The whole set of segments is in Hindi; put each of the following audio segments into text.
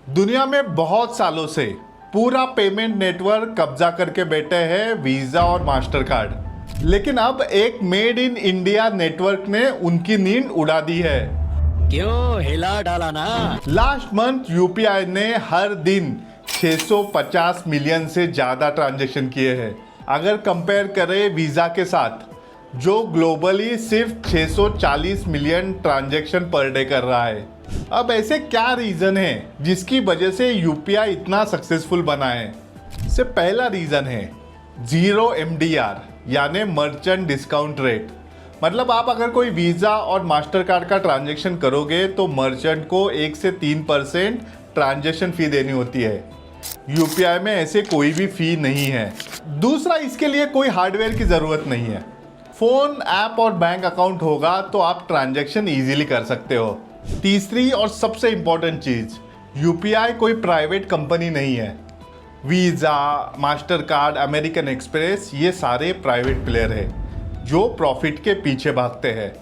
दुनिया में बहुत सालों से पूरा पेमेंट नेटवर्क कब्जा करके बैठे हैं वीजा और मास्टर कार्ड। लेकिन अब एक मेड इन इंडिया नेटवर्क ने उनकी नींद उड़ा दी है। क्यों हिला डाला ना। लास्ट मंथ यूपीआई ने हर दिन 650 मिलियन से ज्यादा ट्रांजैक्शन किए हैं। अगर कंपेयर करें वीजा के साथ, जो ग्लोबली सिर्फ 640 मिलियन ट्रांजैक्शन पर डे कर रहा है। अब ऐसे क्या रीजन है जिसकी वजह से यूपीआई इतना सक्सेसफुल बना है? इससे पहला रीजन है जीरो एमडीआर यानी मर्चेंट डिस्काउंट रेट। मतलब आप अगर कोई वीजा और मास्टर कार्ड का ट्रांजैक्शन करोगे तो मर्चेंट को 1 से 3% ट्रांजैक्शन फी देनी होती है। यूपीआई में ऐसे कोई भी फी नहीं है। दूसरा, इसके लिए कोई हार्डवेयर की ज़रूरत नहीं है। फ़ोन, ऐप और बैंक अकाउंट होगा तो आप ट्रांजैक्शन इजीली कर सकते हो। तीसरी और सबसे इम्पोर्टेंट चीज़, यूपीआई कोई प्राइवेट कंपनी नहीं है। Visa, master card, American express ये सारे प्राइवेट प्लेयर हैं जो प्रॉफिट के पीछे भागते हैं,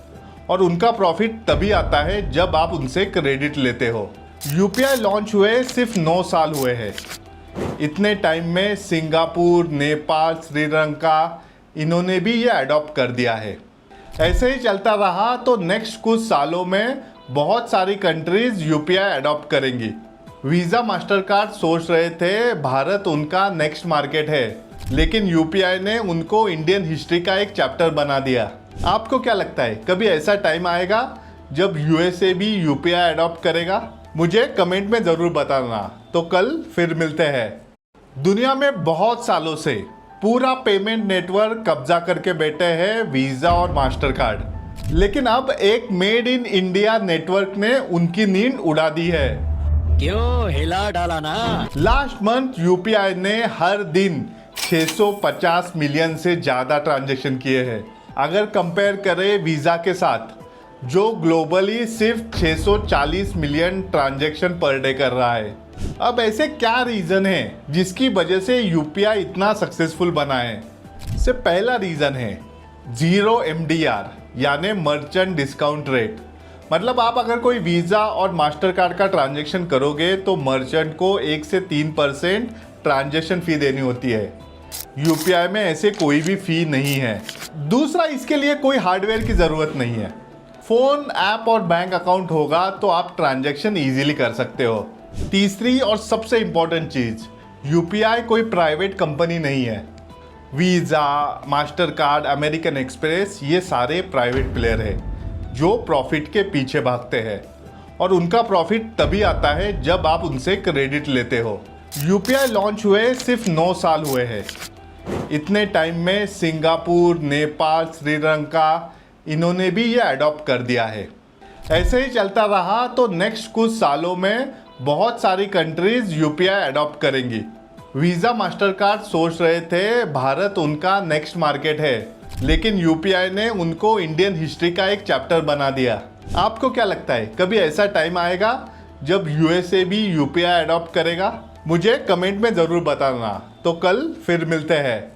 और उनका प्रॉफिट तभी आता है जब आप उनसे क्रेडिट लेते हो। यूपीआई लॉन्च हुए सिर्फ 9 साल हुए हैं। इतने टाइम में सिंगापुर, नेपाल, श्रीलंका इन्होंने भी ये अडॉप्ट कर दिया है। ऐसे ही चलता रहा तो नेक्स्ट कुछ सालों में बहुत सारी कंट्रीज यूपीआई अडॉप्ट करेंगी। वीज़ा, मास्टर कार्ड सोच रहे थे भारत उनका नेक्स्ट मार्केट है, लेकिन यूपीआई ने उनको इंडियन हिस्ट्री का एक चैप्टर बना दिया। आपको क्या लगता है, कभी ऐसा टाइम आएगा जब यूएसए भी यूपीआई अडॉप्ट करेगा? मुझे कमेंट में ज़रूर बताना। तो कल फिर मिलते हैं। दुनिया में बहुत सालों से पूरा पेमेंट नेटवर्क कब्जा करके बैठे हैं वीज़ा और मास्टर कार्ड। लेकिन अब एक मेड इन इंडिया नेटवर्क ने उनकी नींद उड़ा दी है। क्यों हिला डाला ना। लास्ट मंथ यूपीआई ने हर दिन 650 मिलियन से ज़्यादा ट्रांजैक्शन किए हैं। अगर कंपेयर करें वीज़ा के साथ, जो ग्लोबली सिर्फ 640 मिलियन ट्रांजैक्शन पर डे कर रहा है। अब ऐसे क्या रीज़न है जिसकी वजह से यूपीआई इतना सक्सेसफुल बना है? इससे पहला रीज़न है जीरो एमडीआर यानी मर्चेंट डिस्काउंट रेट। मतलब आप अगर कोई वीज़ा और मास्टर कार्ड का ट्रांजैक्शन करोगे तो मर्चेंट को 1 से 3% ट्रांजैक्शन फ़ी देनी होती है। यूपीआई में ऐसे कोई भी फ़ी नहीं है। दूसरा, इसके लिए कोई हार्डवेयर की ज़रूरत नहीं है। फ़ोन, ऐप और बैंक अकाउंट होगा तो आप ट्रांजैक्शन ईजिली कर सकते हो। तीसरी और सबसे इम्पोर्टेंट चीज़, यूपीआई कोई प्राइवेट कंपनी नहीं है। Visa, master card, American express ये सारे प्राइवेट प्लेयर हैं जो प्रॉफिट के पीछे भागते हैं, और उनका प्रॉफिट तभी आता है जब आप उनसे क्रेडिट लेते हो। यूपीआई लॉन्च हुए सिर्फ 9 साल हुए हैं। इतने टाइम में सिंगापुर, नेपाल, श्रीलंका इन्होंने भी ये अडॉप्ट कर दिया है। ऐसे ही चलता रहा तो नेक्स्ट कुछ सालों में बहुत सारी कंट्रीज यूपीआई अडॉप्ट करेंगी। वीज़ा, मास्टर कार्ड सोच रहे थे भारत उनका नेक्स्ट मार्केट है, लेकिन यूपीआई ने उनको इंडियन हिस्ट्री का एक चैप्टर बना दिया। आपको क्या लगता है, कभी ऐसा टाइम आएगा जब यूएसए भी यूपीआई अडॉप्ट करेगा? मुझे कमेंट में ज़रूर बताना। तो कल फिर मिलते हैं।